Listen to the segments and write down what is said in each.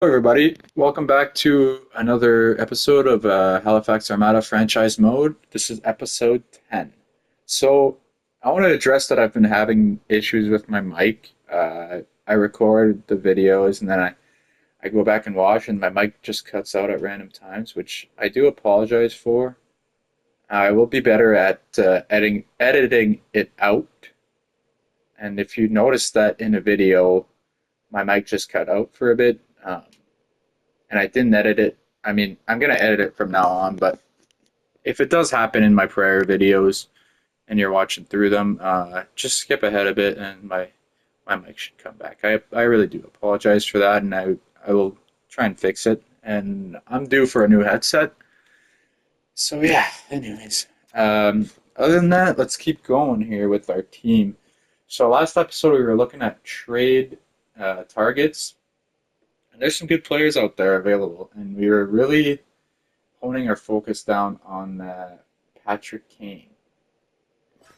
Hello, everybody. Welcome back to another episode of Halifax Armada Franchise Mode. This is episode 10. So, I want to address that I've been having issues with my mic. I record the videos and then I go back and watch, and my mic just cuts out at random times, which I do apologize for. I will be better at editing it out. And if you notice that in a video, my mic just cut out for a bit. And I didn't edit it. I mean, I'm gonna edit it from now on, but if it does happen in my prior videos and you're watching through them, just skip ahead a bit and my mic should come back. I really do apologize for that, and I will try and fix it. And I'm due for a new headset. So yeah. Anyways, other than that, let's keep going here with our team. So last episode we were looking at trade targets. And there's some good players out there available, and we were really honing our focus down on Patrick Kane.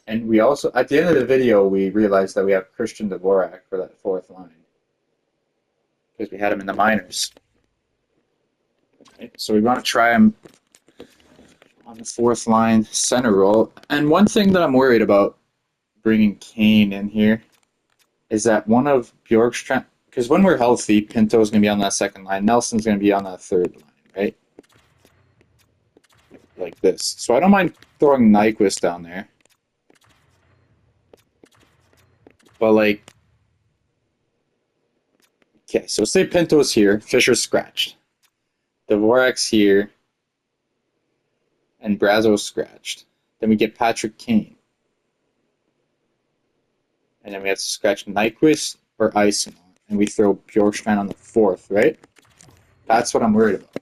And we also, at the end of the video, we realized that we have Christian Dvorak for that fourth line because we had him in the minors. Right? So we want to try him on the fourth line center role. And one thing that I'm worried about bringing Kane in here is that one of Bjorkstrand, because when we're healthy, Pinto's going to be on that second line, Nelson's going to be on that third line, right? Like this. So I don't mind throwing Nyquist down there. But like, okay, so say Pinto's here, Fisher's scratched. Dvorak's here, and Brazo's scratched. Then we get Patrick Kane. And then we have to scratch Nyquist or Eisen on. And we throw Bjorkstrand on the fourth, right? That's what I'm worried about.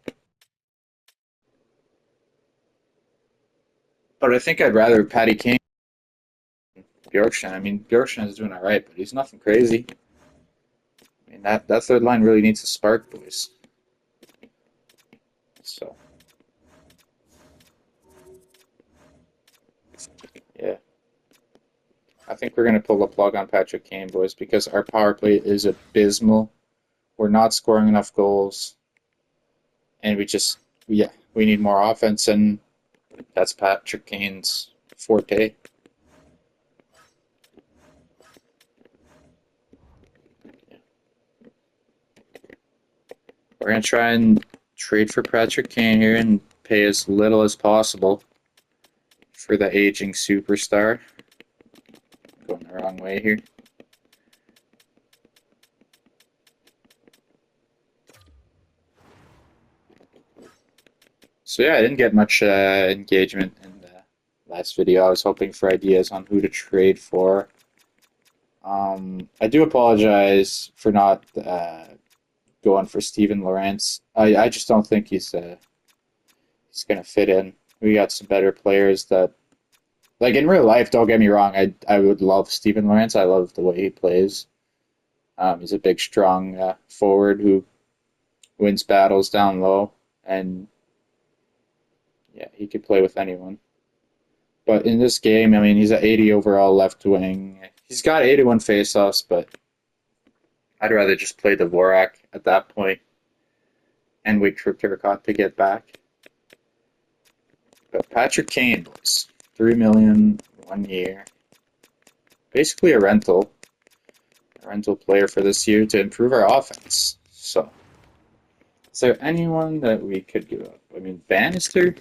But I think I'd rather Patty Kane than Bjorkstrand. I mean, Bjorkstrand is doing all right, but he's nothing crazy. I mean, that third line really needs a spark, boys. So, yeah. I think we're going to pull the plug on Patrick Kane, boys, because our power play is abysmal. We're not scoring enough goals, and we need more offense, and that's Patrick Kane's forte. Yeah. We're going to try and trade for Patrick Kane here and pay as little as possible for the aging superstar. Going the wrong way here. So yeah, I didn't get much engagement in the last video. I was hoping for ideas on who to trade for. I do apologize for not going for Steven Lorentz. I just don't think he's gonna fit in. We got some better players that, like in real life. Don't get me wrong. I would love Steven Lorentz. I love the way he plays. He's a big, strong forward who wins battles down low, and yeah, he could play with anyone. But in this game, I mean, he's at 80 overall left wing. He's got 81 faceoffs, but I'd rather just play Dvorak at that point and wait for Turcotte to get back. But Patrick Kane, boys, 3 million 1 year, basically a rental player for this year to improve our offense. So, is there anyone that we could give up? I mean, Bannister.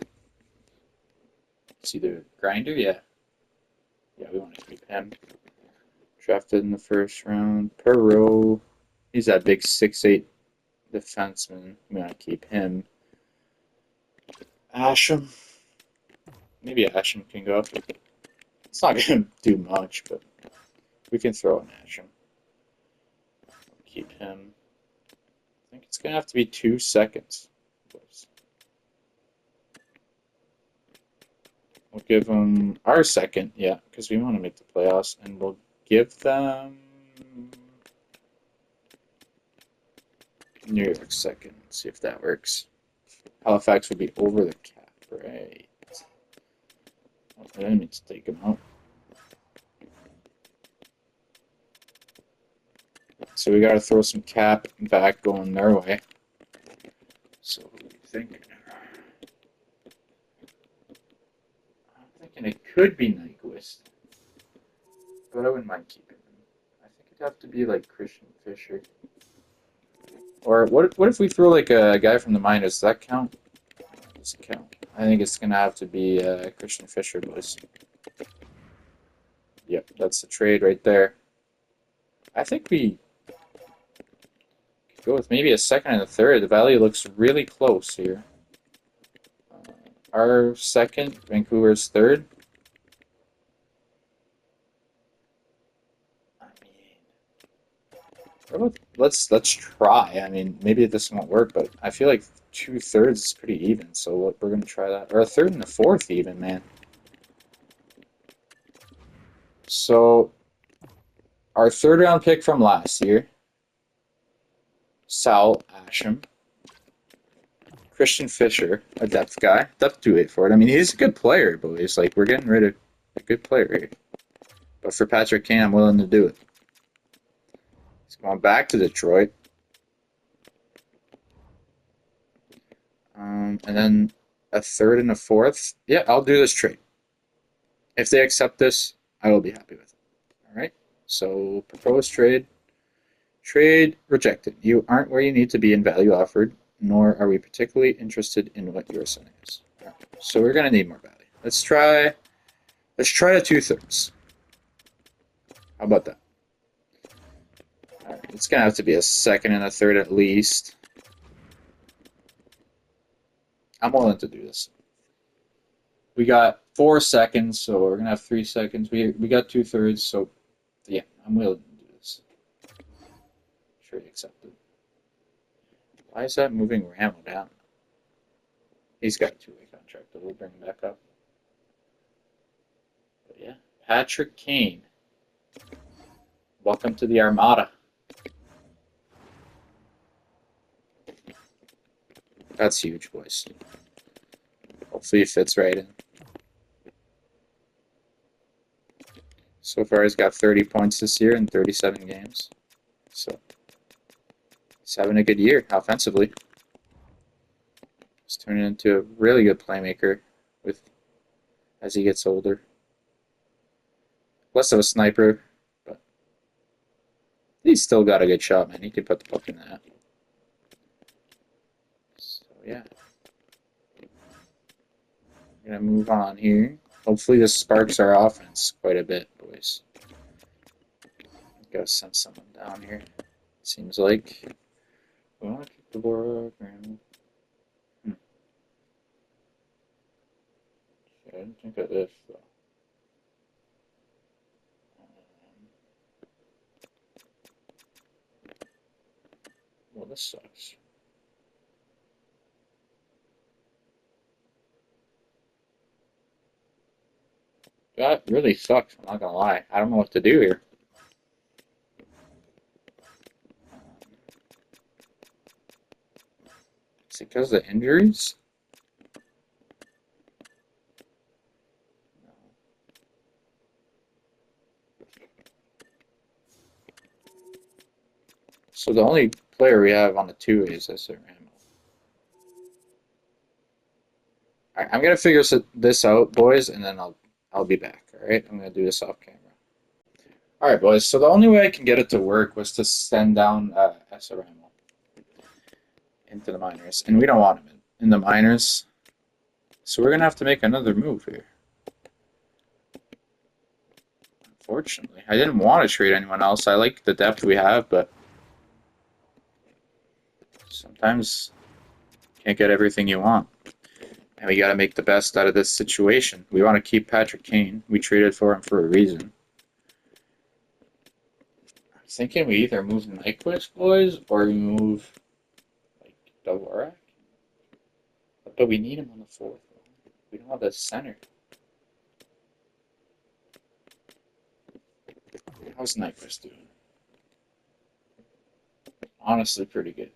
It's either Grinder, yeah. Yeah, we want to keep him. Drafted in the first round. Perot. He's that big 6'8" defenseman. We want to keep him. Asham. Maybe Asham can go. It's not going to do much, but we can throw an Asham. Keep him. I think it's going to have to be 2 seconds. We'll give them our second, yeah, because we want to make the playoffs, and we'll give them New York second. See if that works. Halifax would be over the cap, right? Oh, I didn't mean to take him out. So we got to throw some cap back going their way. So what are you thinking? I'm thinking it could be Nyquist, but I wouldn't mind keeping him. I think it'd have to be like Christian Fisher. Or what if we throw like a guy from the minors? Does that count? Doesn't count. I think it's gonna have to be Christian Fisher, boys. Yep, that's the trade right there. I think we could go with maybe a second and a third. The value looks really close here. Our second, Vancouver's third. I mean, let's try. I mean, maybe this won't work, but I feel like 2/3 is pretty even. So we're gonna try that, or a third and a fourth even, man. So our third round pick from last year, Sal Asham, Christian Fisher, a depth guy, depth to wait for it. I mean, he's a good player, boys. Like we're getting rid of a good player here. But for Patrick Kane, I'm willing to do it. He's going back to Detroit. And then a third and a fourth. Yeah, I'll do this trade. If they accept this, I will be happy with it. All right. So proposed trade. Trade rejected. You aren't where you need to be in value offered, nor are we particularly interested in what your sending is. Right. So we're gonna need more value. Let's try a 2/3. How about that? All right. It's gonna have to be a second and a third at least. I'm willing to do this. We got 4 seconds, so we're gonna have 3 seconds. We got 2/3, so yeah, I'm willing to do this. Trade accepted. Why is that moving Ramo down? He's got a 2-way contract, but we'll bring him back up. But yeah, Patrick Kane. Welcome to the Armada. That's huge, boys. Hopefully it fits right in. So far, he's got 30 points this year in 37 games. So he's having a good year offensively. He's turning into a really good playmaker as he gets older. Less of a sniper, but he's still got a good shot, man. He can put the puck in that. So yeah. We're gonna move on here. Hopefully this sparks our offense quite a bit, boys. Gotta send someone down here. Seems like we want to keep the ball. I didn't think of this though. Well, this sucks. That really sucks, I'm not gonna lie. I don't know what to do here. Is it because of the injuries? No. So the only player we have on the 2 is this Ramo. Alright, I'm gonna figure this out, boys, and then I'll be back. Alright, I'm gonna do this off camera. Alright, boys, so the only way I can get it to work was to send down Ramo into the minors, and we don't want him in the minors, so we're gonna have to make another move here. Unfortunately, I didn't want to trade anyone else. I like the depth we have, but sometimes you can't get everything you want, and we got to make the best out of this situation. We want to keep Patrick Kane. We traded for him for a reason. I'm thinking we either move Nyquist, boys, or we move like Dvorak. But we need him on the 4th. We don't have the center. How's Nyquist doing? Honestly, pretty good.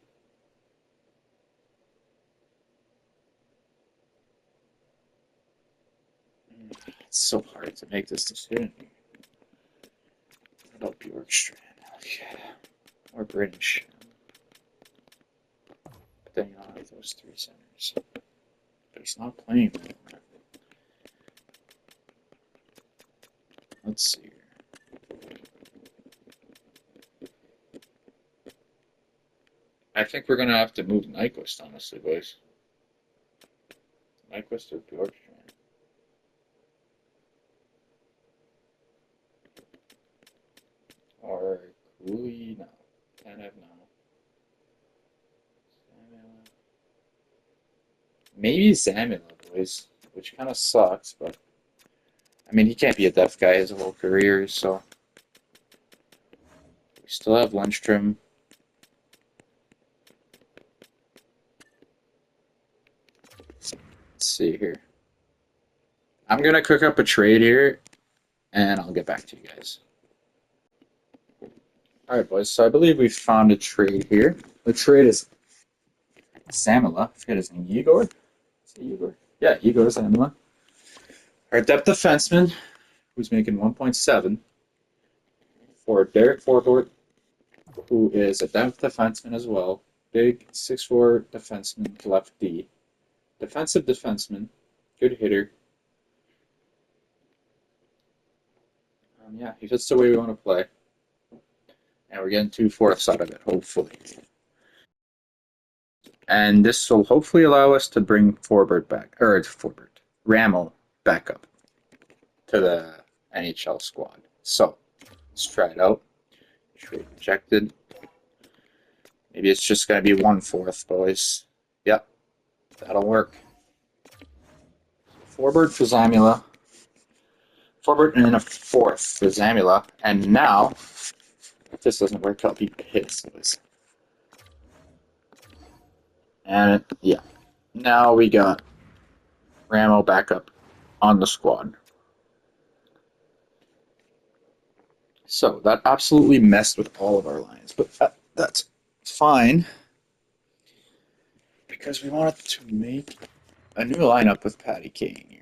It's so hard to make this decision. What about Bjorkstrand? Yeah. Or British. But then, those three centers. But he's not playing that. Let's see here. I think we're gonna have to move Nyquist, honestly, boys. Nyquist or Bjorkstrand. Or Cooley, no. Tanev, no. Zamula. Maybe Zamula, boys. Which kind of sucks, but I mean, he can't be a deaf guy his whole career, so we still have Lundstrom. Let's see here. I'm gonna cook up a trade here, and I'll get back to you guys. All right, boys. So I believe we found a trade here. The trade is Zamula. I forget his name. Igor. Is it Igor? Yeah, Igor Zamula. Our depth defenseman, who's making 1.7, for Derek Forbort, who is a depth defenseman as well. Big 6'4" defenseman, left D. Defensive defenseman, good hitter. Yeah, he fits the way we want to play. And we're getting 2/4 out of it, hopefully. And this will hopefully allow us to bring Rammel back up to the NHL squad. So, let's try it out. Trade rejected. Maybe it's just going to be 1/4, boys. Yep, that'll work. Forbort for Zamula. Forbort and then a 4th for Zamula. And now, if this doesn't work, I'll be pissed, boys. And yeah, now we got Ramo back up on the squad. So that absolutely messed with all of our lines, but that's fine because we wanted to make a new lineup with Patty Kane here.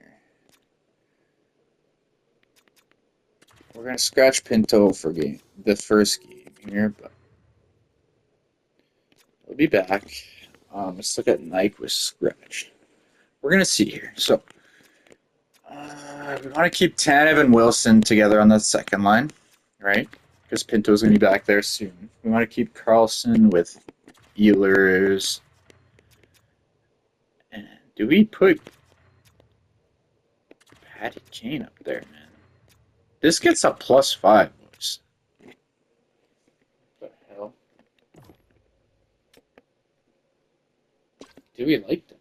We're gonna scratch Pinto for the first game here, but we'll be back. Let's look at Nyquist scratched. We're gonna see here. So we want to keep Tanev and Wilson together on the second line, right? Because Pinto's gonna be back there soon. We want to keep Carlson with Ehlers. And do we put Patty Kane up there, man? This gets a +5, boys. What the hell? Do we like that?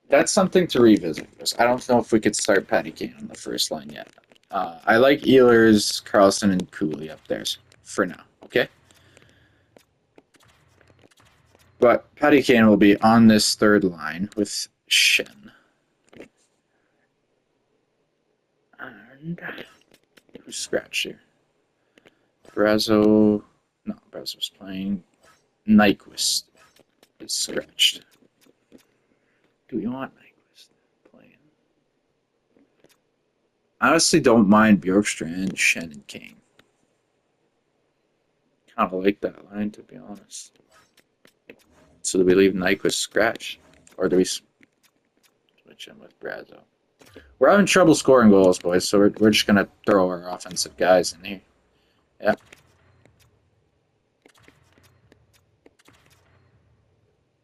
That's something to revisit. I don't know if we could start Patty Kane on the first line yet. I like Ehlers, Carlson, and Cooley up there for now, okay? But Patty Kane will be on this third line with Shen. And who's scratched here? Brazo. No, Brazo's playing. Nyquist is scratched. Do we want Nyquist playing? I honestly don't mind Bjorkstrand, Shen, and Kane. Kind of like that line, to be honest. So do we leave Nyquist scratch? Or do we switch him with Brazo? We're having trouble scoring goals, boys, so we're just going to throw our offensive guys in here. Yeah.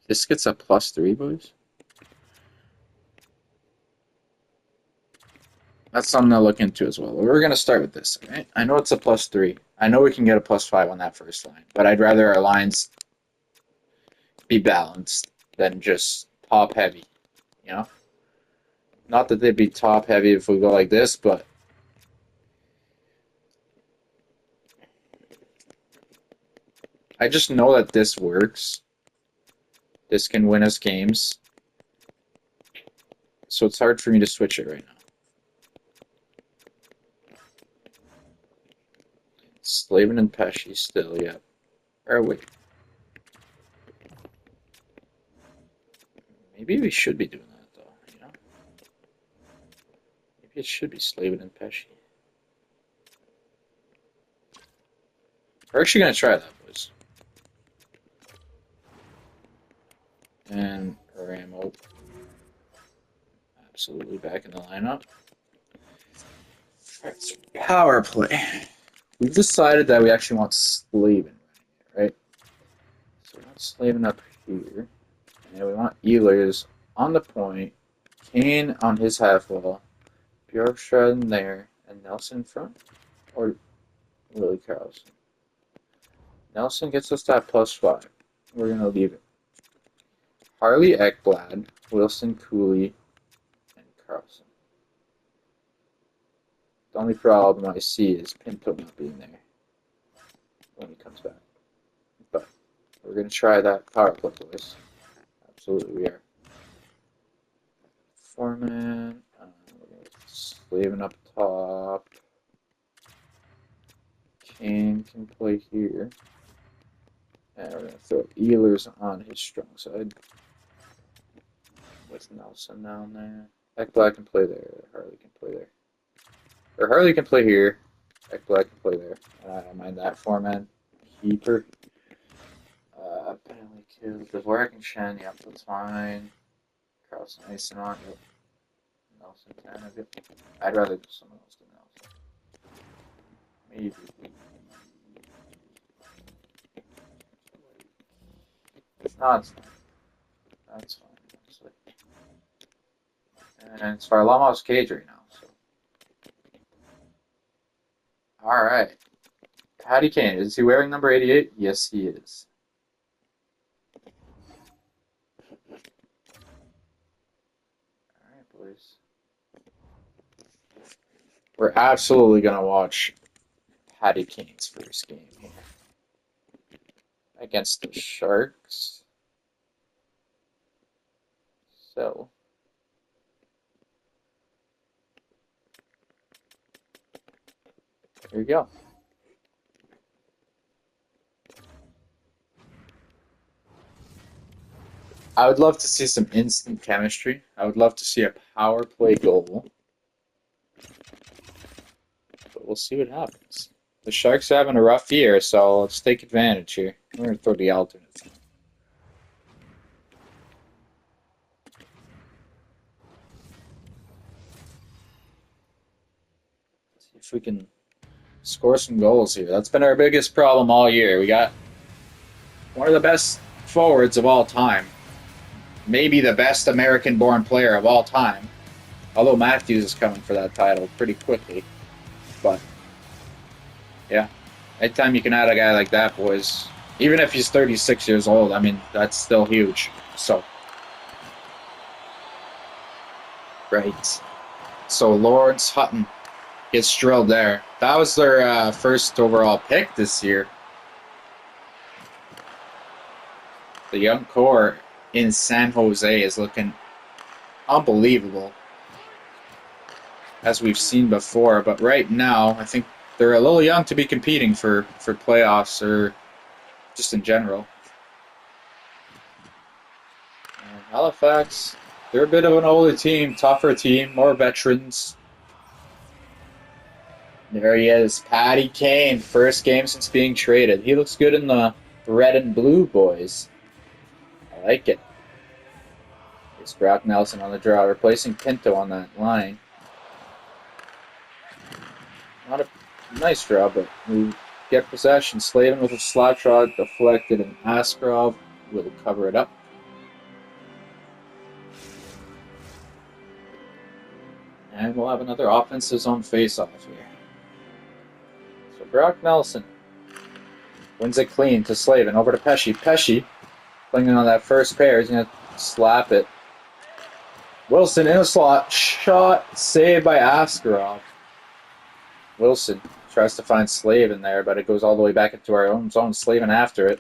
This gets a +3, boys. That's something to look into as well. We're going to start with this, right? I know it's a +3. I know we can get a +5 on that first line, but I'd rather our lines be balanced than just top heavy, you know? Not that they'd be top heavy if we go like this, but I just know that this works. This can win us games. So it's hard for me to switch it right now. Slavin and Pesci still, yeah. Or wait. Maybe we should be doing that though, you know? Maybe it should be Slavin and Pesci. We're actually gonna try that, boys. And Ramo absolutely back in the lineup. Alright, so power play. We've decided that we actually want Slavin running it, right? So we want Slavin up here. And we want Ehlers on the point, Kane on his half wall, Bjorkstrand in there, and Nelson in front? Or Willie Carlson? Nelson gets us that +5. We're going to leave it. Harley Ekblad, Wilson Cooley, and Carlson. The only problem I see is Pinto not being there when he comes back. But we're going to try that power play, boys. Absolutely, we are. Foreman. We're going to Slavin up top. Kane can play here. And we're going to throw Ehlers on his strong side. With Nelson down there. Ekblad can play there. Harley can play there. Or Harley can play here. Ekblad can play there. I don't mind that. Foreman. Keeper. Penalty kill. Dvorak and Shen. Yep, that's fine. Carlson Mason on. Yep. Nelson Tanev. Yep. I'd rather do someone else than Nelson. Maybe. No, it's fine. That's fine. Honestly. And it's Varlamov's cage right now. So. Alright. Patty Kane. Is he wearing number 88? Yes, he is. Alright, boys. We're absolutely going to watch Patty Kane's first game here. Against the Sharks. So. There you go. I would love to see some instant chemistry. I would love to see a power play goal. But we'll see what happens. The Sharks are having a rough year, so let's take advantage here. We're going to throw the alternates. See if we can score some goals here. That's been our biggest problem all year. We got one of the best forwards of all time. Maybe the best American-born player of all time. Although Matthews is coming for that title pretty quickly. But, yeah. Anytime you can add a guy like that, boys, even if he's 36 years old, I mean, that's still huge. So, right. So, Lawrence Hutton gets drilled there. That was their first overall pick this year. The young core in San Jose is looking unbelievable, as we've seen before. But right now, I think they're a little young to be competing for playoffs or just in general. And Halifax, they're a bit of an older team, tougher team, more veterans. There he is, Patty Kane, first game since being traded. He looks good in the red and blue, boys. I like it. It's Brock Nelson on the draw, replacing Pinto on that line. Not a nice draw, but we get possession. Slavin with a slap shot deflected, and Askarov will cover it up. And we'll have another offensive zone face-off here. So Brock Nelson wins it clean to Slavin. Over to Pesci. Pesci, clinging on that first pair, he's going to slap it. Wilson in a slot. Shot saved by Askarov. Wilson tries to find Slavin there, but it goes all the way back into our own zone. Slavin after it.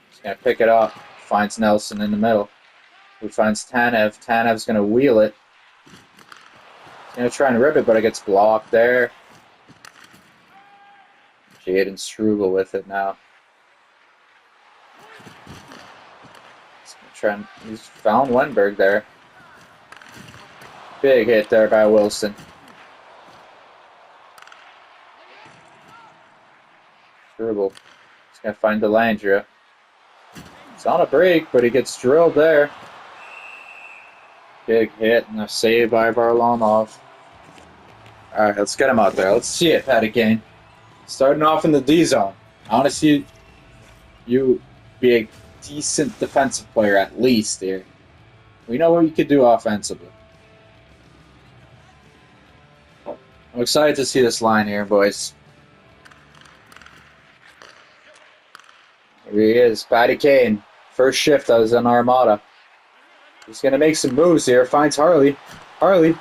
He's going to pick it up. Finds Nelson in the middle. Who finds Tanev. Tanev's going to wheel it. He's going to try and rip it, but it gets blocked there. Jaden Struble with it now. He's found Wenberg there. Big hit there by Wilson. Struble. He's going to find Delandria. He's He's on a break, but he gets drilled there. Big hit and a save by Varlamov. Alright, let's get him out there. Let's see it, Patty Kane. Starting off in the D zone. I want to see you be a decent defensive player at least here. We know what you could do offensively. I'm excited to see this line here, boys. Here he is, Patty Kane. First shift as an Armada. He's going to make some moves here. Finds Harley. Harley.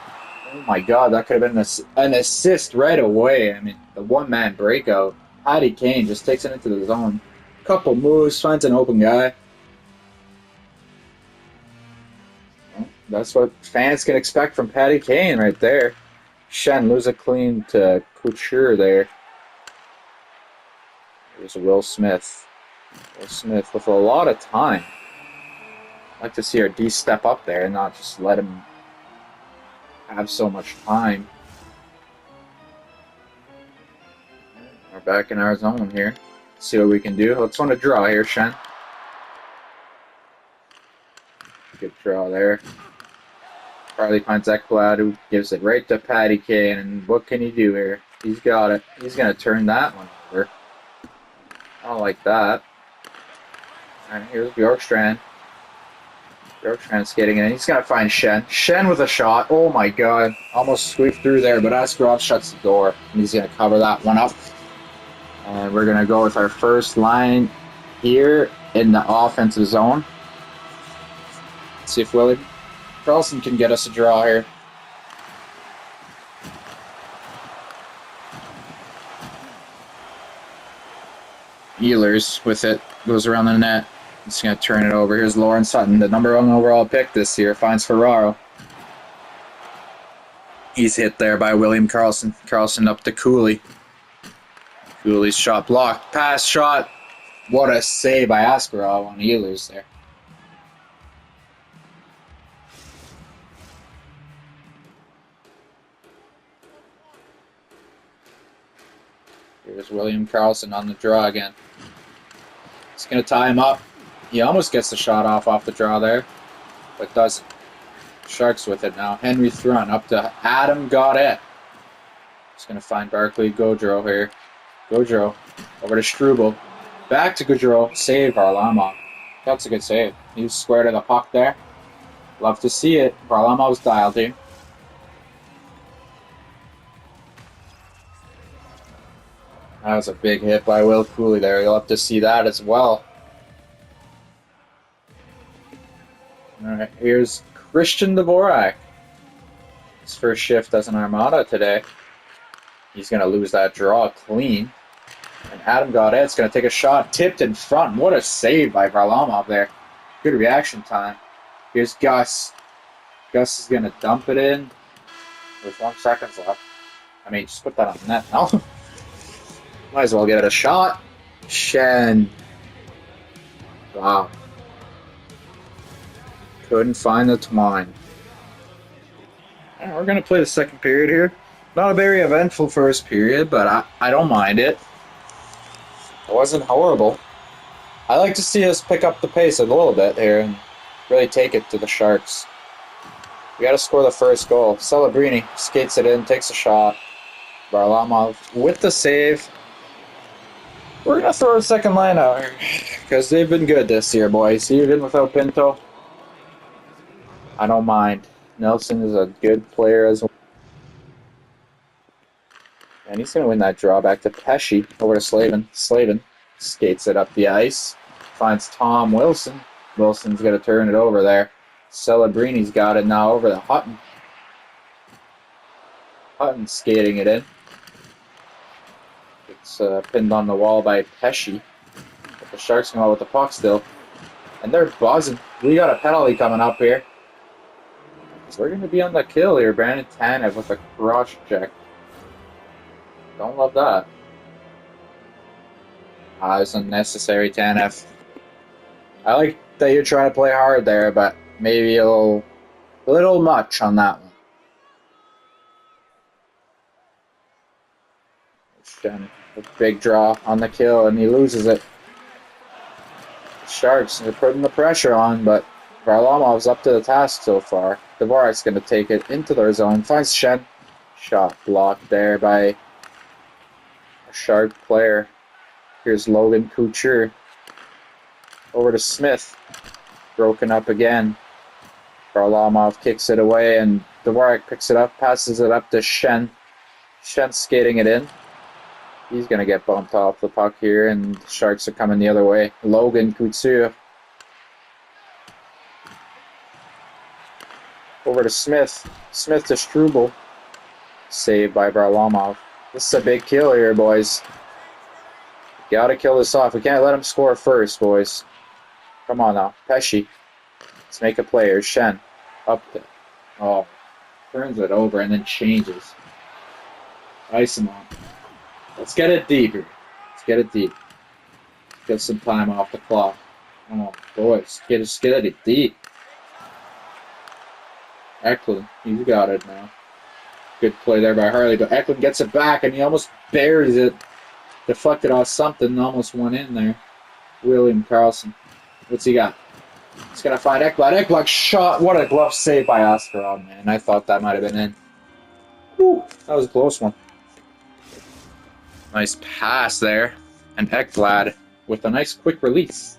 Oh my god, that could have been an assist right away. I mean, the one-man breakout. Patty Kane just takes it into the zone. Couple moves, finds an open guy. Well, that's what fans can expect from Patty Kane right there. Shen lose it clean to Couture there. There's Will Smith. Will Smith with a lot of time. I'd like to see our D step up there and not just let him have so much time. We're back in our zone here. See what we can do. Let's want to draw here, Shen. Good draw there. Harley finds Ekblad, who gives it right to Patty Kane, and what can he do here? He's got it. He's going to turn that one over. I don't like that. Alright, here's Bjorkstrand. Bjorkstrand skating in. He's going to find Shen. Shen with a shot. Oh my god. Almost squeaked through there, but Askarov shuts the door, and he's going to cover that one up. And we're going to go with our first line here in the offensive zone. Let's see if William Carlson can get us a draw here. Ehlers with it. Goes around the net. He's going to turn it over. Here's Lauren Sutton, the #1 overall pick this year. Finds Ferraro. He's hit there by William Carlson. Carlson up to Cooley. Cooley's shot blocked. Pass shot. What a save by Askarov on Ehlers there. Here's William Carlson on the draw again. He's going to tie him up. He almost gets the shot off the draw there, but doesn't. Sharks with it now. Henry Thrun up to Adam Gaudet. He's going to find Barclay Gaudreau here. Gaudreau over to Struble. Back to Gaudreau. Save Varlamov. That's a good save. He's square to the puck there. Love to see it. Varlamov's dialed here. That was a big hit by Will Cooley there. You'll have to see that as well. Alright, here's Christian Dvorak. His first shift as an Armada today. He's going to lose that draw clean. And Adam Gaudet's going to take a shot. Tipped in front. What a save by Varlamov there. Good reaction time. Here's Gus. Gus is going to dump it in. With 1 second left. I mean, just put that on the net now. Might as well give it a shot. Shen. Wow. Couldn't find the twine. We're going to play the second period here. Not a very eventful first period, but I don't mind it. It wasn't horrible. I like to see us pick up the pace a little bit here and really take it to the Sharks. We got to score the first goal. Celebrini skates it in, takes a shot. Varlamov with the save. We're going to throw a second line out here because they've been good this year, boys. Even without Pinto, I don't mind. Nelson is a good player as well. And he's going to win that draw back to Pesci over to Slavin. Slavin skates it up the ice. Finds Tom Wilson. Wilson's going to turn it over there. Celebrini's got it now over to Hutton. Hutton skating it in. It's pinned on the wall by Pesci. But the Sharks come out with the puck still. And they're buzzing. We got a penalty coming up here. So we're going to be on the kill here. Brandon Tanev with a crotch check. Don't love that. It's unnecessary, Tanev. I like that you're trying to play hard there, but maybe a little much on that one. A big draw on the kill, and he loses it. Sharks are putting the pressure on, but Varlamov's up to the task so far. Dvorak's going to take it into their zone. Finds Shen. Shot blocked there by a Shark player. Here's Logan Couture. Over to Smith. Broken up again. Varlamov kicks it away, and Dvorak picks it up, passes it up to Shen. Shen's skating it in. He's going to get bumped off the puck here, and the Sharks are coming the other way. Logan Couture. Over to Smith. Smith to Struble. Saved by Varlamov. This is a big kill here, boys. Gotta kill this off. We can't let him score first, boys. Come on now. Pesci. Let's make a play here. Shen. Up there. Oh. Turns it over and then changes. Ice him on. Let's get it deep here. Let's get it deep. Get some time off the clock. Come on, boys. Get it deep. Eklund. He's got it now. Good play there by Harley, but Eklund gets it back and he almost buries it. Deflected off something and almost went in there. William Karlsson. What's he got? He's going to find Ekblad. Ekblad shot. What a glove save by Askarov, man. I thought that might have been in. Woo, that was a close one. Nice pass there. And Ekblad with a nice quick release.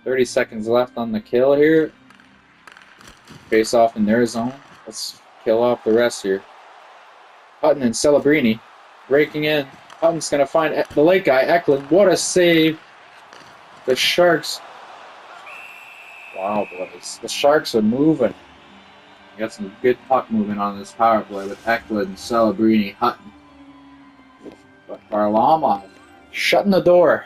30 seconds left on the kill here. Face off in their zone. Let's kill off the rest here. Hutton and Celebrini breaking in. Hutton's going to find the late guy, Eklund. What a save. The Sharks. Wow, boys. The Sharks are moving. We got some good puck movement on this power play with Eklund, Celebrini, Hutton. But Varlamov shutting the door.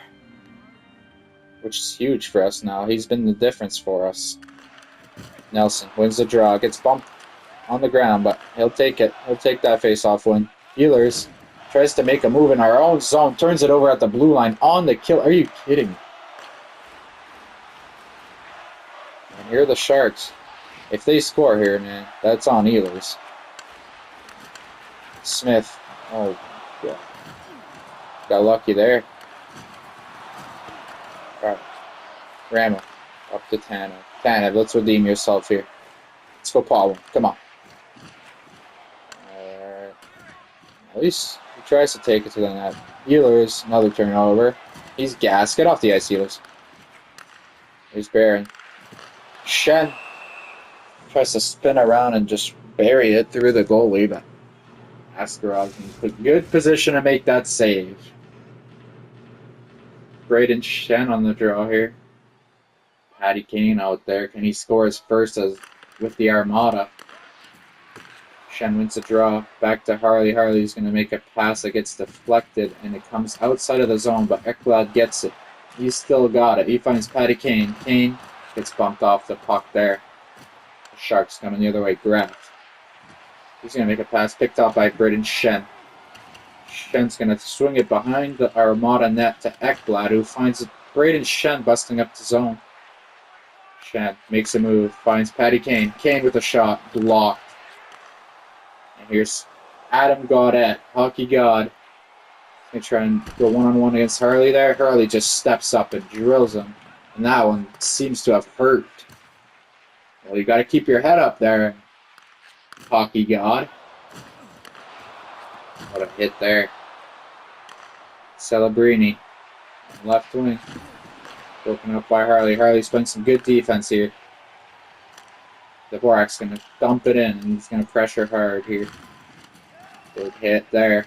Which is huge for us now. He's been the difference for us. Nelson wins the draw. Gets bumped on the ground, but he'll take it. He'll take that face-off win. Ehlers tries to make a move in our own zone. Turns it over at the blue line on the kill. Are you kidding me? And here are the Sharks. If they score here, man, that's on Ehlers. Smith. Oh, yeah. Got lucky there. All right. Ramo. Up to Tanev. Tanev, let's redeem yourself here. Let's go, Paul. Come on. Alright. At least he tries to take it to the net. Ehlers, another turnover. He's gassed. Get off the ice, Ehlers. Here's Barron. Shen tries to spin around and just bury it through the goalie, but Askarov can put good position to make that save. Braden Shen on the draw here. Patty Kane out there. Can he score his first as with the Armada? Shen wins the draw. Back to Harley. Harley's going to make a pass that gets deflected, and it comes outside of the zone, but Ekblad gets it. He's still got it. He finds Patty Kane. Kane gets bumped off the puck there. The Sharks coming the other way. Graf. He's going to make a pass picked up by Braden Shen. Shen's going to swing it behind the Armada net to Ekblad, who finds Braden Shen busting up the zone. Shen makes a move, finds Patty Kane. Kane with a shot, blocked. And here's Adam Gaudette, hockey god. He's going to try and go one-on-one against Harley there. Harley just steps up and drills him. And that one seems to have hurt. Well, you got to keep your head up there, hockey god. What a hit there. Celebrini, left wing. Broken up by Harley. Harley's playing some good defense here. Dvorak's going to dump it in, and he's going to pressure hard here. Good hit there.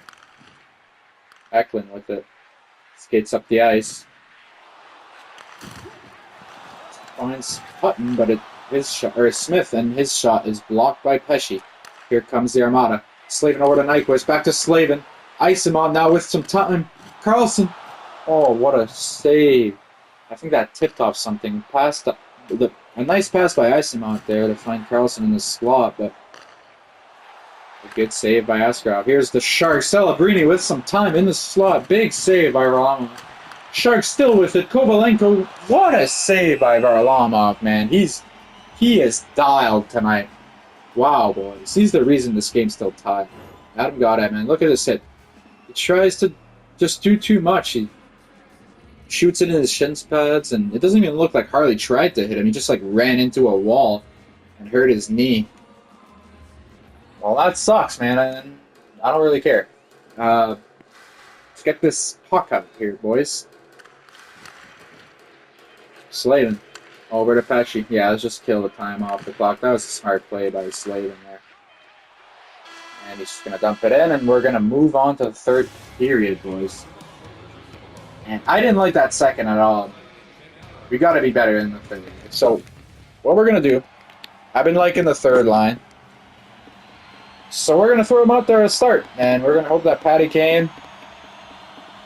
Eklund with it. Skates up the ice. Finds Hutton, but his shot, or Smith, and his shot is blocked by Pesci. Here comes the Armada. Slavin over to Nyquist. Back to Slavin. Ice him on now with some time. Karlsson. Oh, what a save. I think that tipped off something. A nice pass by Isimont there to find Karlsson in the slot, but a good save by Askarov. Here's the Sharks. Celebrini with some time in the slot. Big save by Varlamov. Sharks still with it. Kovalenko. What a save by Varlamov, man. He is dialed tonight. Wow, boys. He's the reason this game's still tied. Adam got it, man. Look at this hit. He tries to just do too much. shoots it in his shin pads, and it doesn't even look like Harley tried to hit him. He just like ran into a wall and hurt his knee. Well, that sucks, man. I don't really care. Let's get this puck out here, boys. Slavin. Over to Pesci. Yeah, let's just kill the time off the clock. That was a smart play by Slavin there. And he's just going to dump it in, and we're going to move on to the third period, boys. And I didn't like that second at all. We got to be better in the third. So, what we're going to do, I've been liking the third line. So we're going to throw him out there to start. And we're going to hope that Patty Kane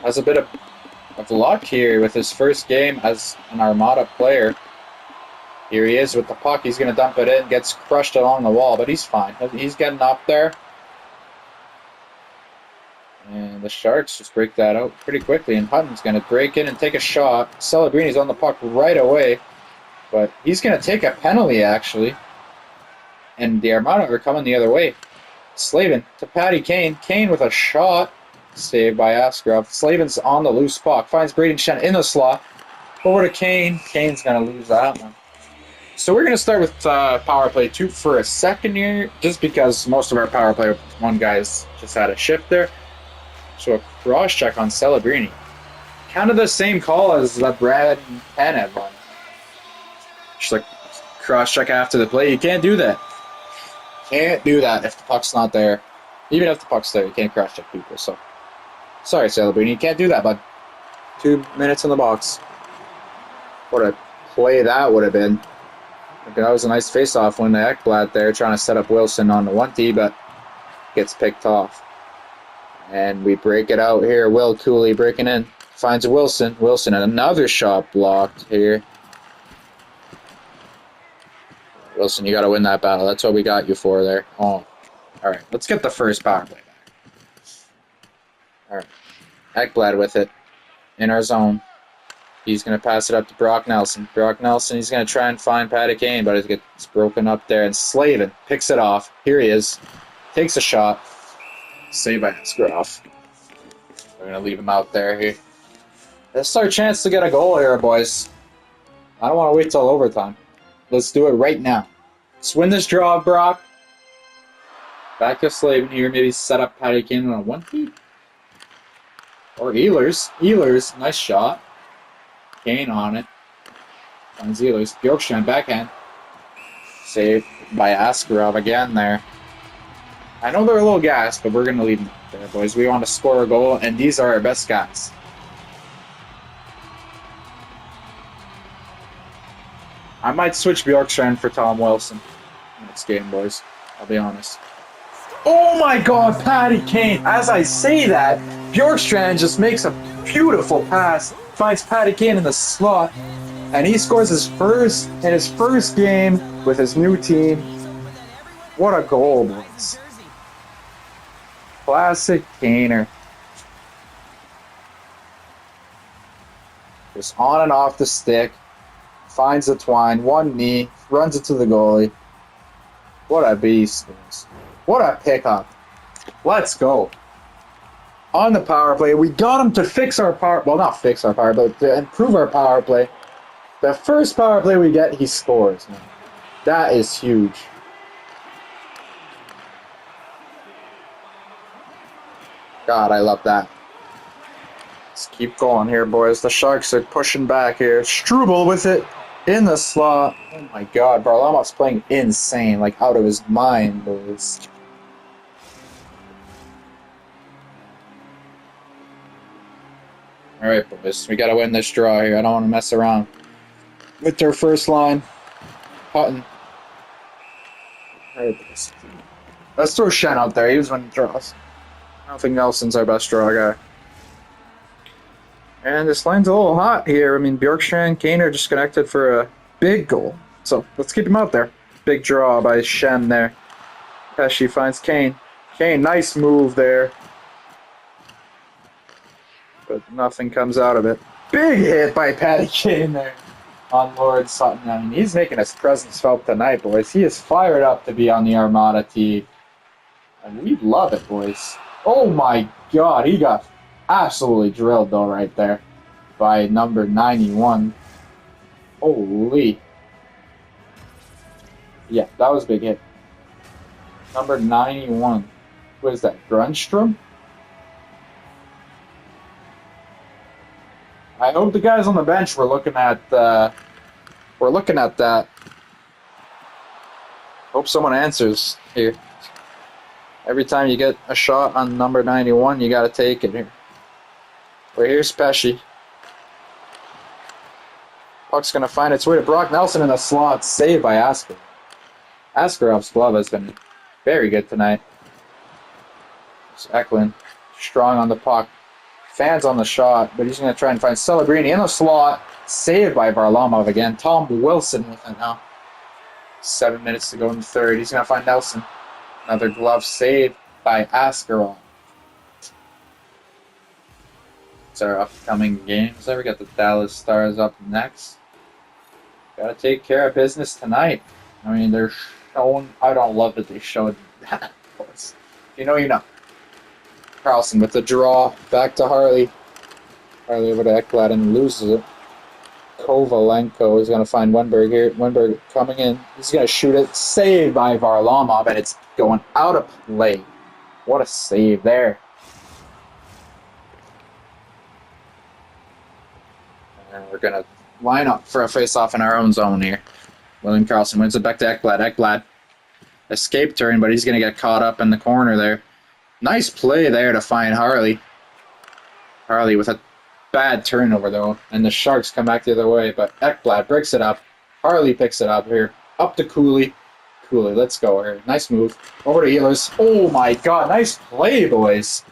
has a bit of luck here with his first game as an Armada player. Here he is with the puck. He's going to dump it in. Gets crushed along the wall, but he's fine. He's getting up there. And the Sharks just break that out pretty quickly. And Hutton's going to break in and take a shot. Celebrini's on the puck right away. But he's going to take a penalty, actually. And the Armada are coming the other way. Slavin to Patty Kane. Kane with a shot. Saved by Askarov. Slavin's on the loose puck. Finds Braden Shen in the slot. Over to Kane. Kane's going to lose that one. So we're going to start with power play 2 for a second here. Just because most of our power play 1 guys just had a shift there. So a cross check on Celebrini. Kind of the same call as that Brad and Penn had run. Just like cross check after the play. You can't do that. Can't do that if the puck's not there. Even if the puck's there, you can't cross check people. So sorry, Celebrini, you can't do that, bud. 2 minutes in the box. What a play that would have been. Okay, that was a nice face-off when the Ekblad there trying to set up Wilson on the 1T, but gets picked off. And we break it out here. Will Cooley breaking in. Finds Wilson. Wilson and another shot blocked here. Wilson, you got to win that battle. That's what we got you for there. Oh, all right. Let's get the first power play back. All right. Ekblad with it in our zone. He's going to pass it up to Brock Nelson. Brock Nelson, he's going to try and find Patty Kane, but it gets broken up there. And Slavin picks it off. Here he is. Takes a shot. Saved by Askarov. We're going to leave him out there here. This is our chance to get a goal here, boys. I don't want to wait till overtime. Let's do it right now. Let's win this draw, Brock. Back to Slavin here. Maybe set up Patty Kane on a 1-feet. Or Ehlers. Ehlers, nice shot. Kane on it. Finds Ehlers. Bjorkstrand backhand. Saved by Askarov again there. I know they're a little gassed, but we're going to leave them there, boys. We want to score a goal, and these are our best guys. I might switch Bjorkstrand for Tom Wilson next game, boys. I'll be honest. Oh my god, Patty Kane! As I say that, Bjorkstrand just makes a beautiful pass, finds Patty Kane in the slot, and he scores his first game with his new team. What a goal, boys. Classic Kaner. Just on and off the stick. Finds the twine. 1 knee. Runs it to the goalie. What a beast. What a pickup. Let's go. On the power play. We got him to fix our power... Well, not fix our power, but to improve our power play. The first power play we get, he scores. Man. That is huge. God, I love that. Let's keep going here, boys. The Sharks are pushing back here. Struble with it in the slot. Oh my god, Varlamov's playing insane, like out of his mind, boys. Alright, boys. We gotta win this draw here. I don't want to mess around with their first line. Hutton. Alright, boys. Let's throw Shen out there. He was winning draws. I don't think Nelson's our best draw guy. And this line's a little hot here. I mean, Bjorkstrand and Kane are just connected for a big goal. So let's keep him out there. Big draw by Shen there. Pesci finds Kane. Kane, nice move there. But nothing comes out of it. Big hit by Patty Kane there on Lord Sutton. I mean, he's making his presence felt tonight, boys. He is fired up to be on the Armada team. And we love it, boys. Oh my god, he got absolutely drilled though right there. by number 91. Holy. Yeah, that was a big hit. Number 91. What is that? Grunstrom? I hope the guys on the bench were looking at that. Hope someone answers here. Every time you get a shot on number 91, you got to take it here. Right here's Pesci. Puck's going to find its way to Brock Nelson in the slot. Saved by Asker. Askerov's glove has been very good tonight. It's Eklund. Strong on the puck. Fans on the shot, but he's going to try and find Celebrini in the slot. Saved by Varlamov again. Tom Wilson with it now. 7 minutes to go in the third. He's going to find Nelson. Another glove saved by Askarov. It's our upcoming games there. We got the Dallas Stars up next. Got to take care of business tonight. I mean, they're showing. I don't love that they showed that. Of course. You know, you know. Carlson with the draw. Back to Harley. Harley over to Ekblad and loses it. Kovalenko is going to find Wenberg here. Wenberg coming in. He's going to shoot it. Saved by Varlamov, and it's going out of play. What a save there. And we're going to line up for a face-off in our own zone here. William Carlson wins it back to Ekblad. Ekblad escape turn, but he's going to get caught up in the corner there. Nice play there to find Harley. Harley with a bad turnover, though, and the Sharks come back the other way, but Ekblad breaks it up. Harley picks it up here. Up to Cooley. Cooley, let's go here. Nice move. Over to Ehlers. Oh, my God. Nice play, boys.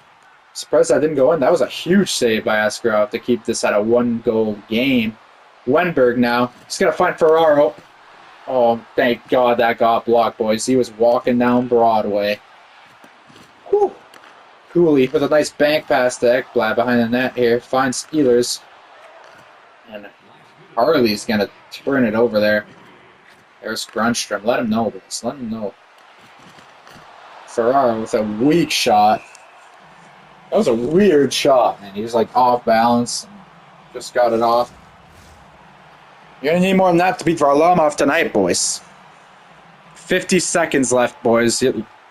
Surprised that didn't go in. That was a huge save by Askarov to keep this at a one-goal game. Wenberg now. He's going to find Ferraro. Oh, thank God that got blocked, boys. He was walking down Broadway. Whew. Cooley with a nice bank pass to Ekblad behind the net here. Finds Ehlers. And Harley's going to turn it over there. There's Grunstrom. Let him know, boys. Let him know. Ferraro with a weak shot. That was a weird shot, man. He was like off balance and just got it off. You're going to need more than that to beat Varlamov tonight, boys. 50 seconds left, boys.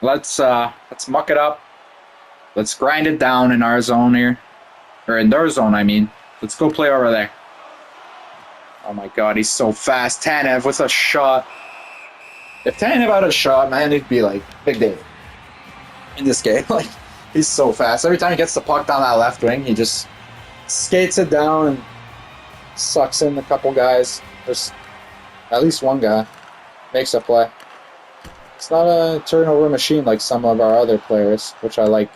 Let's muck it up. Let's grind it down in our zone here. Or in their zone, I mean. Let's go play over there. Oh my God, he's so fast. Tanev with a shot. If Tanev had a shot, man, it'd be like Big Dave in this game. Like, he's so fast. Every time he gets the puck down that left wing, he just skates it down and sucks in a couple guys. There's at least one guy makes a play. It's not a turnover machine like some of our other players, which I like.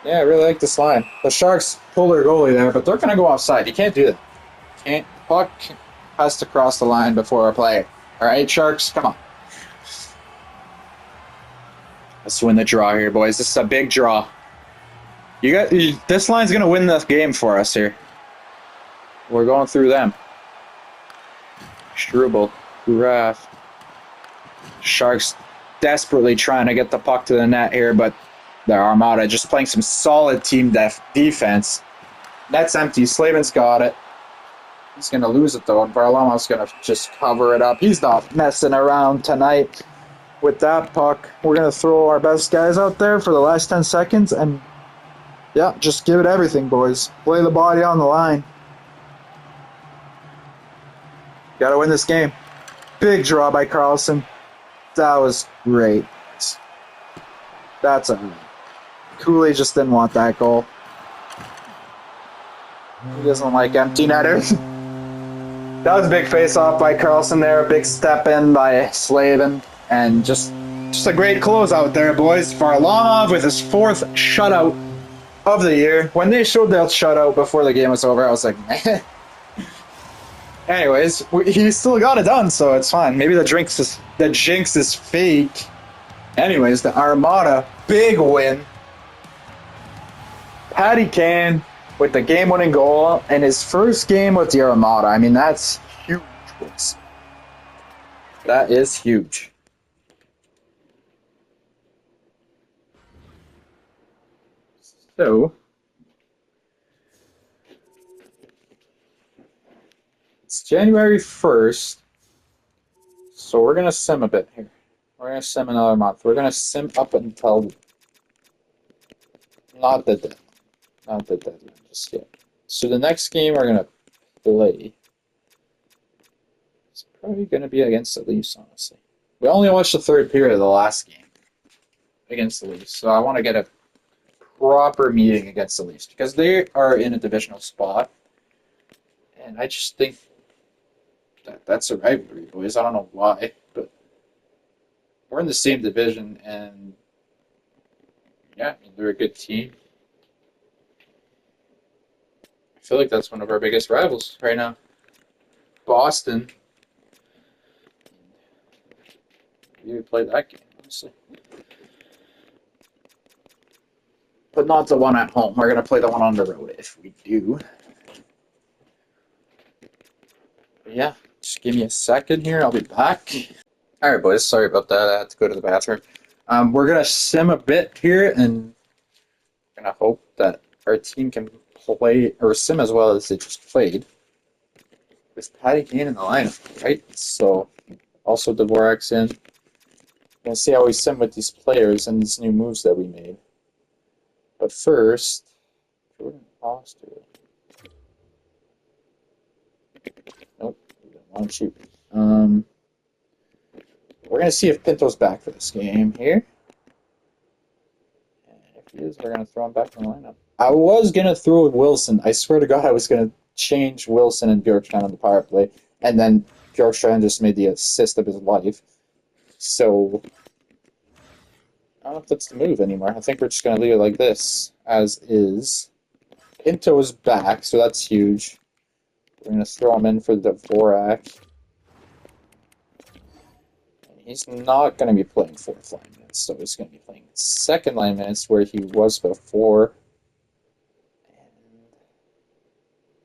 Yeah, I really like this line. The Sharks pull their goalie there, but they're going to go offside. You can't do that. Puck has to cross the line before a play. All right, Sharks, come on. Let's win the draw here, boys. This is a big draw. This line's going to win this game for us here. We're going through them. Struble, Graf. Sharks desperately trying to get the puck to the net here, but the Armada just playing some solid team defense. Net's empty. Slavin's got it. He's going to lose it, though, and Varlamov's going to just cover it up. He's not messing around tonight with that puck. We're going to throw our best guys out there for the last 10 seconds, and, yeah, just give it everything, boys. Play the body on the line. Got to win this game. Big draw by Carlson. That was great. That's a... Cooley just didn't want that goal. He doesn't like empty netters. That was a big face-off by Carlson there. A big step in by Slavin. And just a great closeout there, boys. Varlamov with his 4th shutout of the year. When they showed that shutout before the game was over, I was like, man. Anyways, he still got it done, so it's fine. Maybe the jinx is fake. Anyways, the Armada, big win. Patty Kane with the game-winning goal in his first game with the Armada. I mean, that's huge, boys. That is huge. So, It's January 1st, so we're gonna sim a bit here. We're gonna sim another month. We're gonna sim up until not the deadline. Not the deadline just yet. So the next game we're gonna play is probably gonna be against the Leafs, honestly. We only watched the third period of the last game against the Leafs, so I want to get a proper meeting against the Leafs because they are in a divisional spot, and I just think that's a rivalry, boys. I don't know why, but we're in the same division, and yeah, I mean, they're a good team. I feel like that's one of our biggest rivals right now. Boston. We would play that game, honestly. But not the one at home. We're going to play the one on the road if we do. But yeah, just give me a second here. I'll be back. All right, boys. Sorry about that. I had to go to the bathroom. We're going to sim a bit here and going to hope that our team can play or sim as well as they just played. With Patty Kane in the lineup, right? So also Dvorak's in. Gonna see how we sim with these players and these new moves that we made. But first, Jordan Foster. Nope, we don't want to shoot. We're gonna see if Pinto's back for this game here. And if he is, we're gonna throw him back in the lineup. I was gonna throw Wilson. I swear to God, I was gonna change Wilson and Bjorkstrand on the power play, and then Bjorkstrand just made the assist of his life. So I don't know if that's the move anymore. I think we're just going to leave it like this, as is. Pinto is back, so that's huge. We're going to throw him in for Dvorak. He's not going to be playing fourth line minutes, so he's going to be playing second line minutes where he was before. And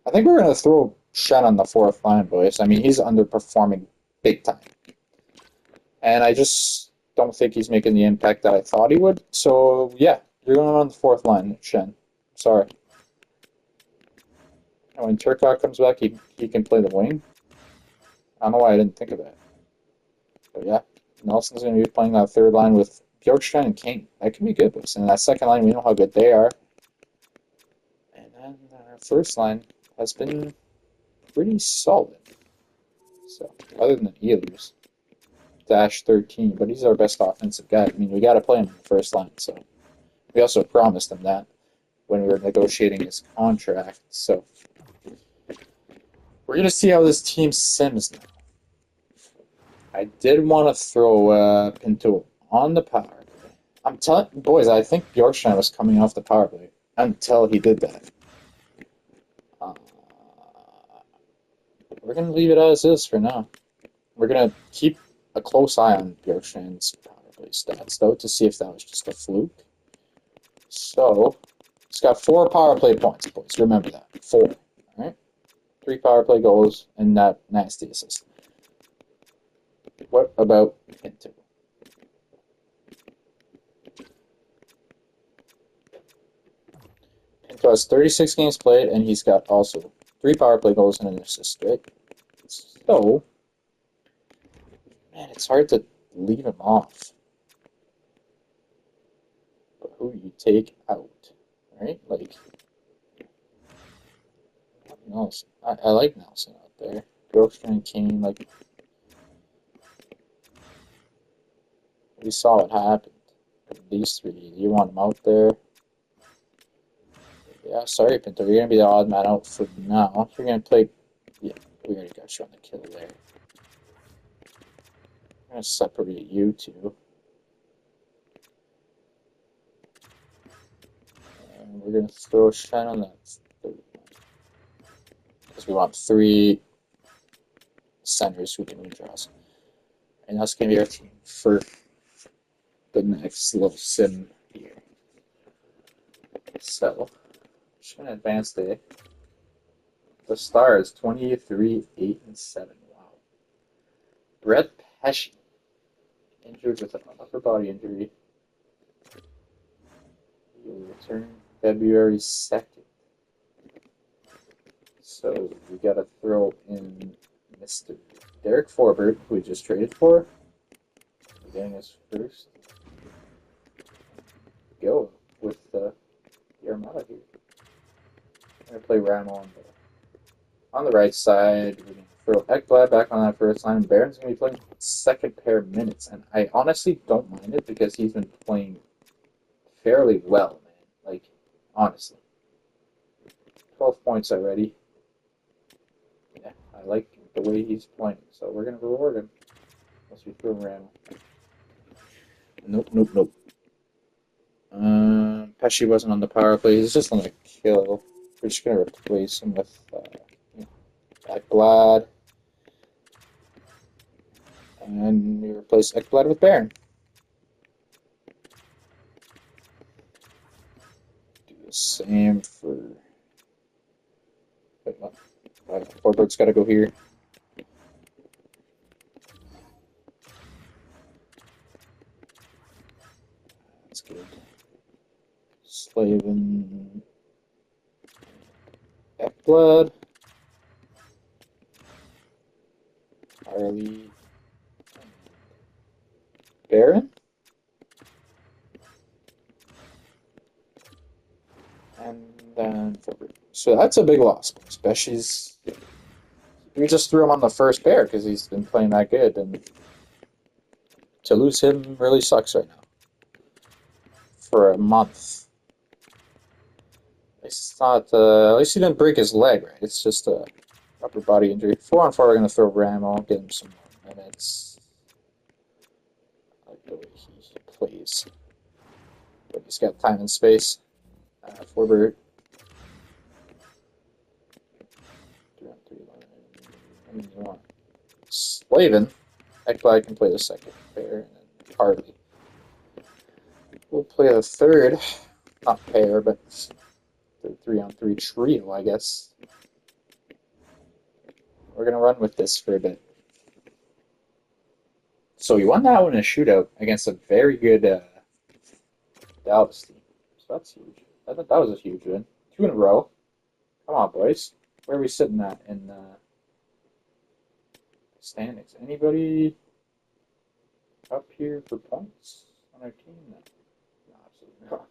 I think we're going to throw Shen on the fourth line, boys. I mean, he's underperforming big time. And I just don't think he's making the impact that I thought he would. So, yeah, you're going on the fourth line, Shen. Sorry. And when Turcotte comes back, he can play the wing. I don't know why I didn't think of that. But yeah, Nelson's going to be playing that third line with Bjorkstrand and Kane. That can be good, boys. And that second line, we know how good they are. And then our first line has been pretty solid. So, other than Ehlers, Dash 13, but he's our best offensive guy. I mean, we got to play him in the first line. So, we also promised him that when we were negotiating his contract. So, we're going to see how this team sims now. I did want to throw Pinto on the power play. I'm telling boys, I think Bjorkstrand was coming off the power play until he did that. We're going to leave it as is for now. We're going to keep a close eye on Bjorkstrand's power play stats, though, to see if that was just a fluke. So, he's got 4 power play points, boys. Remember that. 4. All right? 3 power play goals and that nasty assist. What about Pinto? Pinto has 36 games played, and he's got also 3 power play goals and an assist, right? So, man, it's hard to leave him off. But who do you take out, right? Like, Nelson. I like Nelson out there. Bjorkstrand, Kane, like, we saw what happened. These 3, you want them out there? Yeah, sorry, Pinto. You're going to be the odd man out for now. If you're going to play... Yeah, we already got you on the kill there. I'm going to separate you two. And we're going to throw Shen on that third one. Because we want 3 centers who can redraws. And that's going to be our team for the next little sim here. So, just going to advance the Stars 23, 8, and 7. Wow. Brett Pesci, injured with an upper body injury. He will return February 2nd. So we gotta throw in Mr. Derek Forbert, who we just traded for. We're getting his first go with the Armada here. We're gonna play Ramo on the right side. We're gonna throw Ekblad back on that first line. Barron's gonna be playing second pair minutes, and I honestly don't mind it because he's been playing fairly well, man. Like, honestly. 12 points already. Yeah, I like the way he's playing, so we're going to reward him. Unless we throw Randall. Nope, nope, nope. Pesci wasn't on the power play. He's just on the kill. We're just going to replace him with Ekblad. And then we replace Ekblad with Baron. Do the same for... Wait, what? Forward's got to go here. That's good. Slavin. Ekblad. Harley. Baron. And then Forward. So that's a big loss, especially we just threw him on the first pair because he's been playing that good, and to lose him really sucks right now. For a month. At least it's not. At least he didn't break his leg, right? It's just a upper body injury. 4-on-4, we're gonna throw Ramo, get him some more minutes. I like the way he plays, but he's got time and space. Forbert. 3-on-3 line. Slavin. Ekblad can play the second pair, and then Harley. We'll play the third, not pair, but the 3-on-3 trio, I guess. We're going to run with this for a bit. So we won that one in a shootout against a very good Dallas team. So that's huge. I thought that was a huge win. 2 in a row. Come on, boys. Where are we sitting at in the standings? Anybody up here for points on our team? No, absolutely not.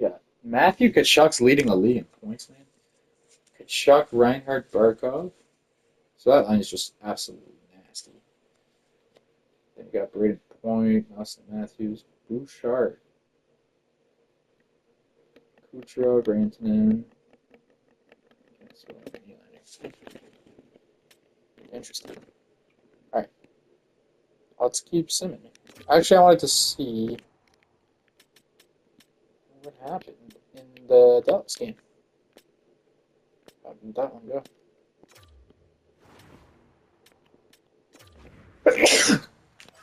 Yeah, Matthew Tkachuk's leading the league in points, man. Tkachuk, Reinhardt, Barkov. So that line is just absolutely nasty. Then you got Braden Point, Austin Matthews, Bouchard, Kucherov, Rantanen. Interesting. Alright. Let's keep simming. Actually, I wanted to see what happened in the Dallas game. How did that one go?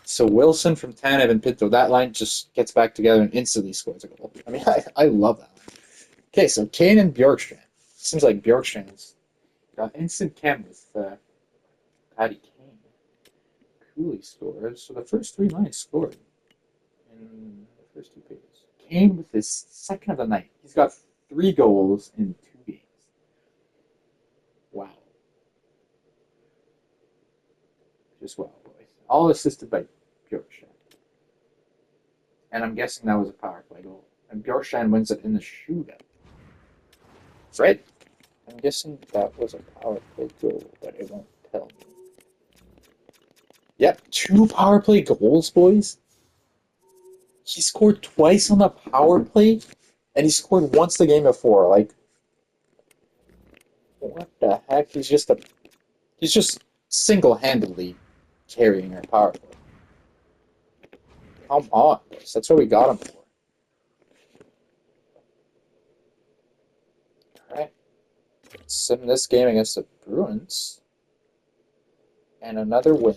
So Wilson from Tanev and Pinto, that line just gets back together and instantly scores a goal. I mean, I love that line. Okay, so Kane and Bjorkstrand. Seems like Bjorkstrand's got instant chem with Patty Kane. Cooley scores. So the first 3 lines scored in the first 2 pages. Kane with his second of the night. He's got 3 goals in 2 games. Wow. Just wow, boys. All assisted by Bjorkstrand. And I'm guessing that was a power play goal. And Bjorkstrand wins it in the shootout. Fred? I'm guessing that was a power play goal, but it won't tell me. Yep, 2 power play goals, boys. He scored twice on the power play, and he scored once the game before. Like, what the heck? He's just single-handedly carrying our power play. Come on, boys. That's what we got him for. Alright. Let's sim this game against the Bruins. And another win.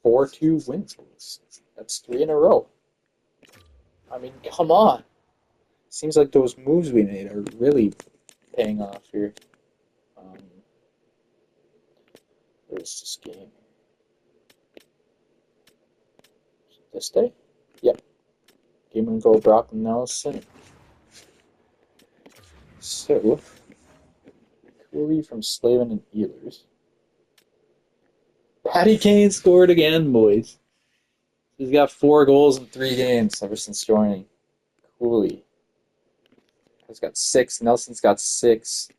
4-2 wins, boys. That's 3 in a row. I mean, come on. Seems like those moves we made are really paying off here. Where's this game? This day? Yep. Game and goal, Brock Nelson. So, Cooley from Slavin and Ehlers. Patty Kane scored again, boys. He's got 4 goals in 3 games ever since joining. Cooley has got 6. Nelson's got 6.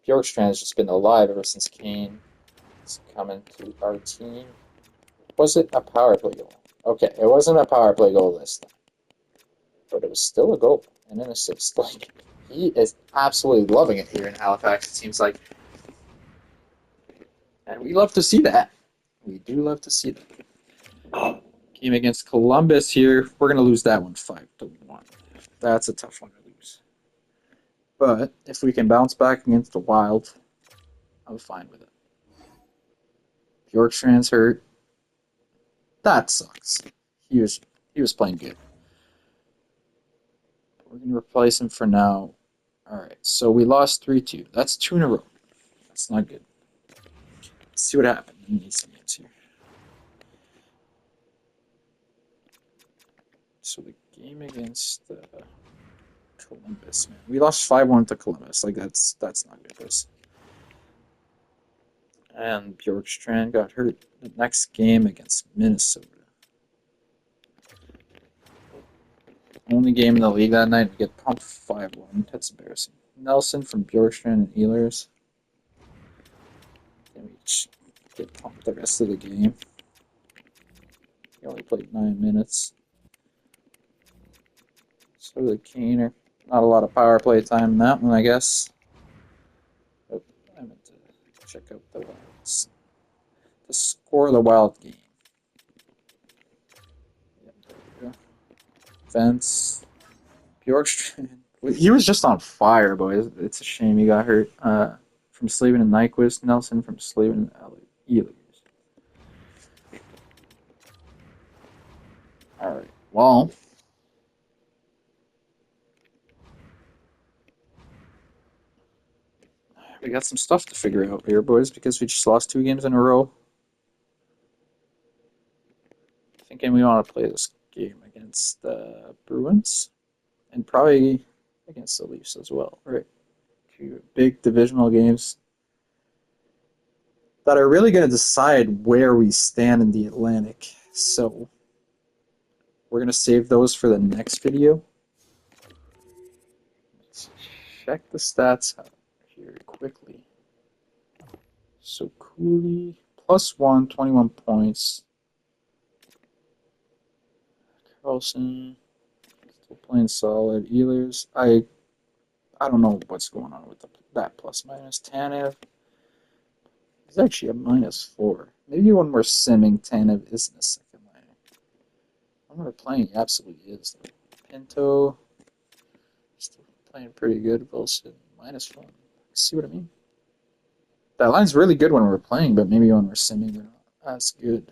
Bjorkstrand's just been alive ever since Kane is coming to our team. Was it a power play goal? Okay, it wasn't a power play goal this time, but it was still a goal and an assist. Like, he is absolutely loving it here in Halifax, it seems like. And we love to see that. We do love to see that. Game against Columbus here. We're going to lose that one 5-1. That's a tough one to lose. But if we can bounce back against the Wild, I'm fine with it. Bjorkstrand's hurt. That sucks. He was playing good. We're going to replace him for now. All right, so we lost 3-2. That's 2 in a row. That's not good. Let's see what happened in these games here. So the game against Columbus, man. We lost 5-1 to Columbus. Like, that's not good, boys. And Bjorkstrand got hurt the next game against Minnesota. Only game in the league that night, we get pumped 5-1. That's embarrassing. Nelson from Bjorkstrand and Ehlers. Then we get pumped the rest of the game. He only played 9 minutes. So the Kaner. Not a lot of power play time in that one, I guess. Oh, I meant to check out the Wilds. To score the Wild game. Yep, there we go. Vince. Bjorkstrand. He was just on fire, boys. It's a shame he got hurt. From Slavin and Nyquist. Nelson from Slavin and Ehlers. Alright, well. We got some stuff to figure out here, boys, because we just lost 2 games in a row. Thinking we want to play this game against the Bruins and probably against the Leafs as well, right? 2 big divisional games that are really going to decide where we stand in the Atlantic. So we're going to save those for the next video. Let's check the stats out here quickly. So Cooley, +1, 21 points. Carlson, still playing solid. Ehlers, I don't know what's going on with that plus minus. Tanev, he's actually a -4. Maybe when we're simming, Tanev isn't a second liner. When we're playing, he absolutely is. Pinto, still playing pretty good. Wilson, -1. See what I mean? That line's really good when we're playing, but maybe when we're simming, they're not as good.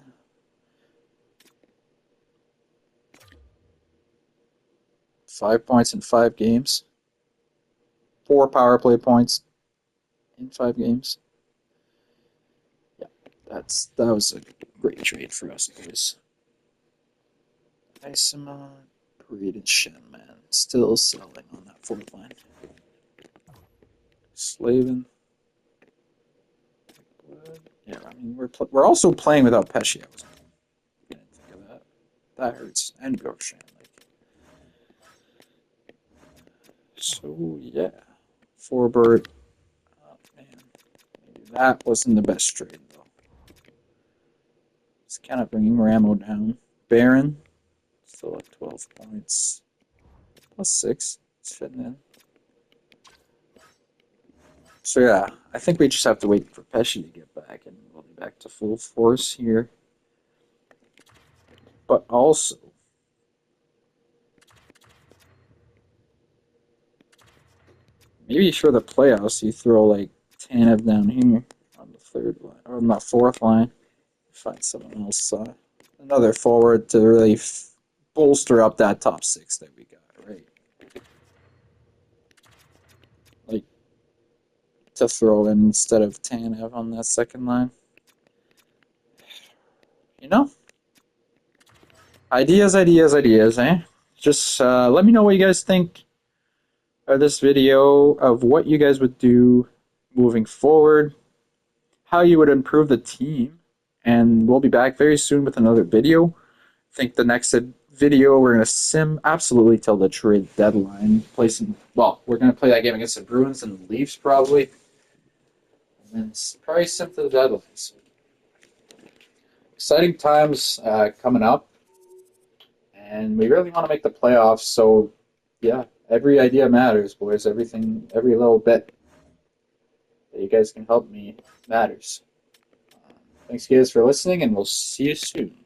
Five points in 5 games. 4 power play points in 5 games. Yeah, that was a great trade for us, boys. Isimon, Braden Shen, man, still selling on that 4th line. Slavin. Yeah, I mean we're also playing without Pesci. I didn't think of that. That hurts. And Bjorkstrand. So yeah, Forbert. Oh man, maybe that wasn't the best trade though. It's kind of bringing Ramo down. Barron still at 12 points, +6. It's fitting in. So yeah, I think we just have to wait for Pesci to get back, and we'll be back to full force here. But also, maybe for the playoffs, you throw like Tanev down here on the 3rd line, or on the 4th line. Find someone else, another forward to really bolster up that top 6 that we got, right? Like, to throw in instead of Tanev on that 2nd line. You know? Ideas, eh? Just let me know what you guys think of this video, of what you guys would do moving forward, how you would improve the team. And we'll be back very soon with another video. I think the next video we're going to sim absolutely till the trade deadline. We're going to play that game against the Bruins and the Leafs probably. And then probably sim to the deadline. So, exciting times coming up. And we really want to make the playoffs. So, yeah, every idea matters, boys. Everything, every little bit that you guys can help me matters. Thanks, guys, for listening, and we'll see you soon.